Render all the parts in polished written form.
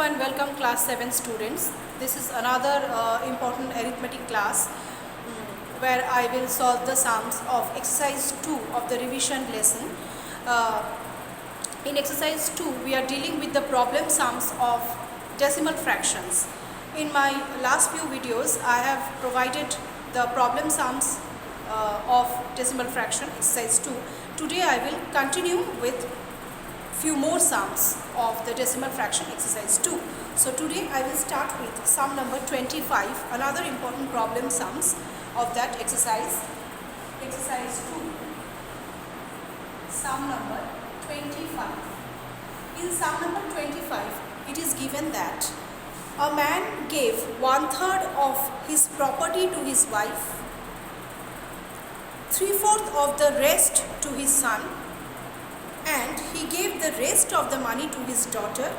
and welcome class 7 students. This is another important arithmetic class where I will solve the sums of exercise 2 of the revision lesson. Uh, in exercise 2 we are dealing with the problem sums of decimal fractions. In my last few videos I have provided the problem sums of decimal fraction exercise 2. Today I will continue with few more sums of the decimal fraction exercise 2. So today I will start with sum number 25, another important problem sums of that exercise 2. Sum number 25. In sum number 25 it is given that a man gave 1/3 of his property to his wife, 3/4 of the rest to his son, and he gave the rest of the money to his daughter,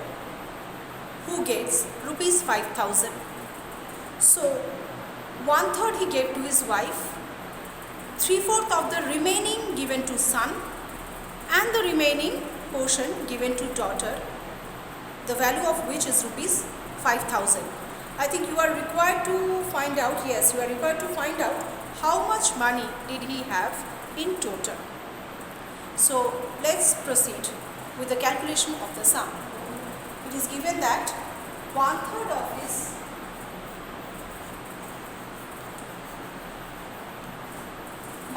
who gets rupees 5,000. So 1/3 he gave to his wife, 3/4 of the remaining given to son, and the remaining portion given to daughter, the value of which is rupees 5,000. I think you are required to find out, yes, you are required to find out how much money did he have in total. So let's proceed with the calculation of the sum. It is given that 1/3 of his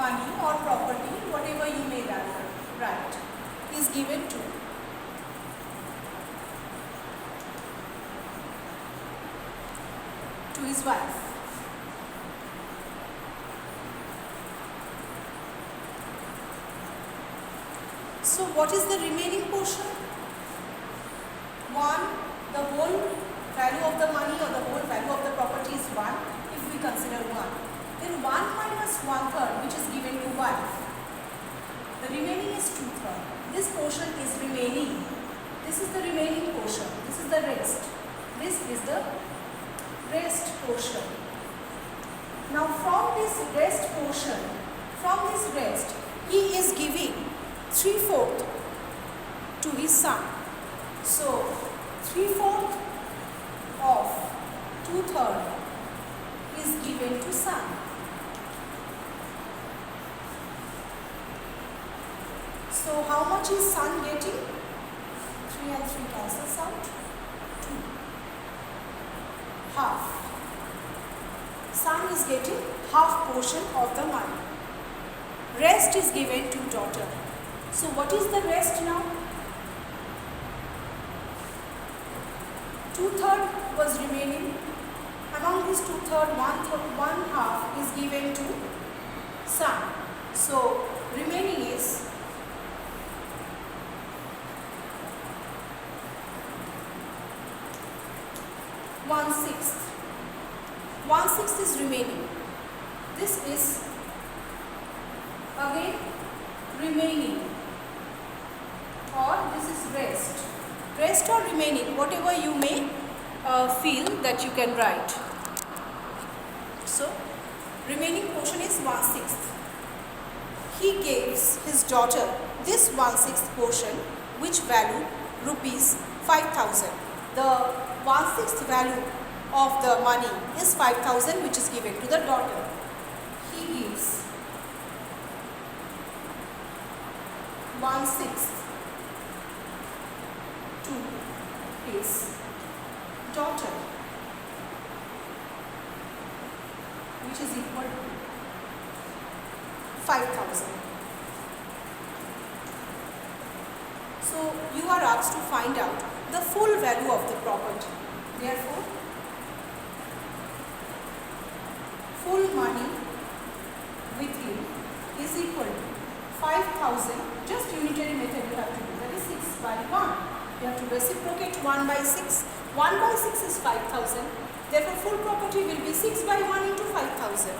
money or property, whatever you may write, is given to his wife. So what is the remaining portion? 1, the whole value of the money or the whole value of the property is 1, if we consider 1. Then 1 minus 1/3, which is given to wife. The remaining is 2/3. This portion is remaining. This is the remaining portion. This is the rest. This is the rest portion. Now from this rest portion, he is giving 3/4 to his son. So 3/4 of 2/3 is given to son. So how much is son getting? 3 and 3 cancels out. 2. Half. Son is getting half portion of the money. Rest is given to daughter. So what is the rest now? 2/3 was remaining. Among these 2/3, 1/2 is given to son. So remaining is 1/6. 1/6 is remaining. This is again remaining, or this is rest. Rest or remaining, whatever you may feel that you can write. So remaining portion is 1/6. He gives his daughter this 1/6 portion, which value rupees 5,000. The 1/6 value of the money is 5,000, which is given to the daughter. He gives 1/6 to his daughter, which is equal to 5,000. So you are asked to find out the full value of the property. Therefore, full money with him is equal to 5,000. Just unitary method you have to do. That is 6 by 1. You have to reciprocate 1 by 6. 1 by 6 is 5,000. Therefore, full property will be 6 by 1 into 5,000.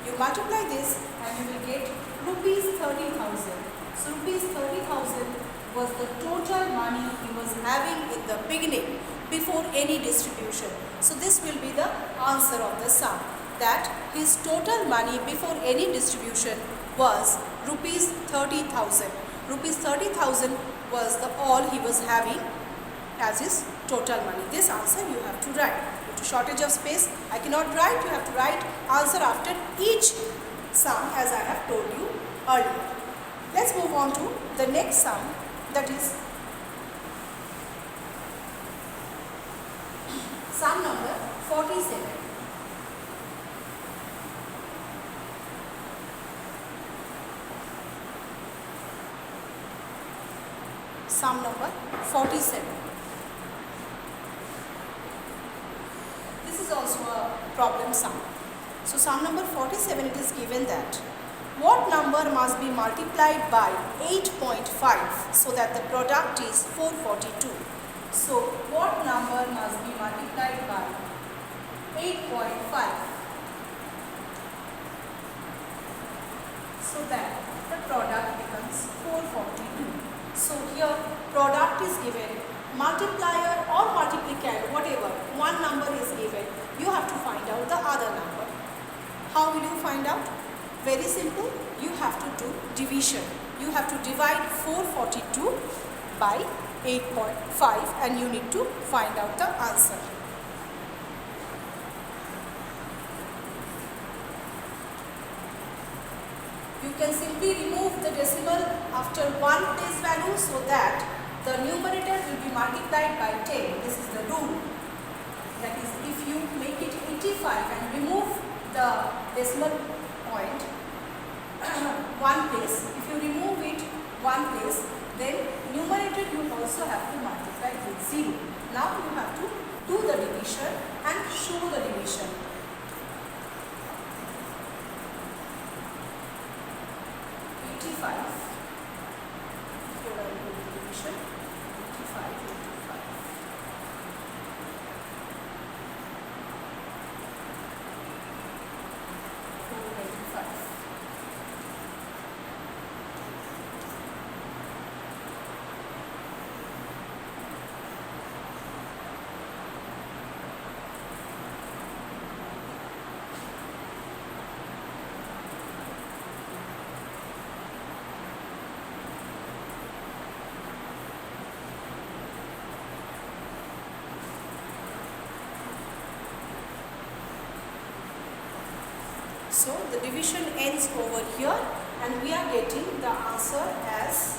You multiply this and you will get rupees 30,000. So rupees 30,000 was the total money he was having in the beginning before any distribution. So this will be the answer of the sum, that his total money before any distribution was rupees 30,000. Rupees 30,000 was the all he was having as his total money. This answer you have to write. Due to shortage of space, I cannot write. You have to write answer after each sum as I have told you earlier. Let's move on to the next sum, that is sum number 47. Sum number 47. This is also a problem sum. So sum number 47, it is given that what number must be multiplied by 8.5 so that the product is 442. So what number must be multiplied by 8.5 so that the product becomes 442. So here product is given, multiplier or multiplier, whatever, one number is given, you have to find out the other number. How will you find out? Very simple, you have to do division. You have to divide 442 by 8.5 and you need to find out the answer. You can simply remove the decimal after one place value so that the numerator will be multiplied by 10. This is the rule. That is, if you make it 85 and remove the decimal point one place, if you remove it one place, then numerator you also have to multiply with 0. Now you have to do the division and show the division. 85. Here I will do the division. 85 into 5. 485. So the division ends over here and we are getting the answer as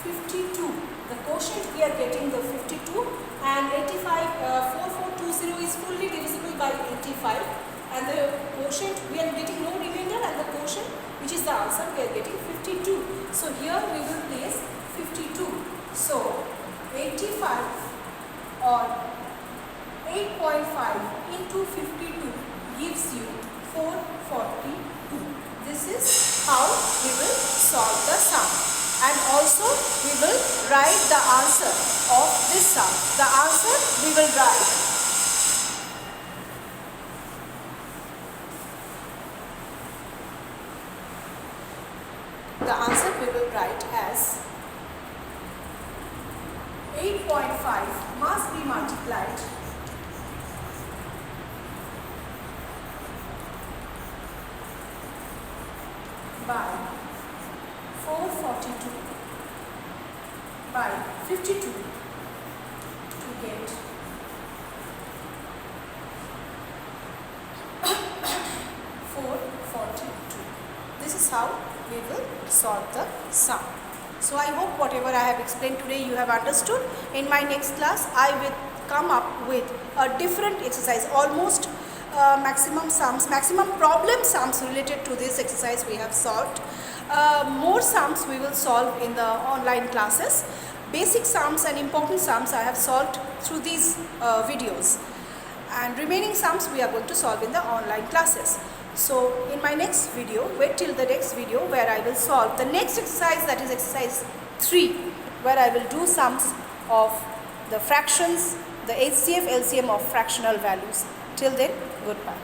52. The quotient we are getting the 52 and 4420 is fully divisible by 85 and the quotient we are getting no remainder and the quotient which is the answer we are getting 52. So here we will place 52. So 85 or 8.5 into 52 gives you 442. This is how we will solve the sum, and also we will write the answer of this sum. The answer we will write as 8.5 must be multiplied by 442 by 52 to get 442. This is how we will solve the sum. So I hope whatever I have explained today you have understood. In my next class I will come up with a different exercise, almost maximum problem sums related to this exercise we have solved. More sums we will solve in the online classes. Basic sums and important sums I have solved through these videos, and remaining sums we are going to solve in the online classes. So in my next video, wait till the next video where I will solve the next exercise, that is exercise 3, where I will do sums of the fractions, the HCF, LCM of fractional values. Till then, goodbye.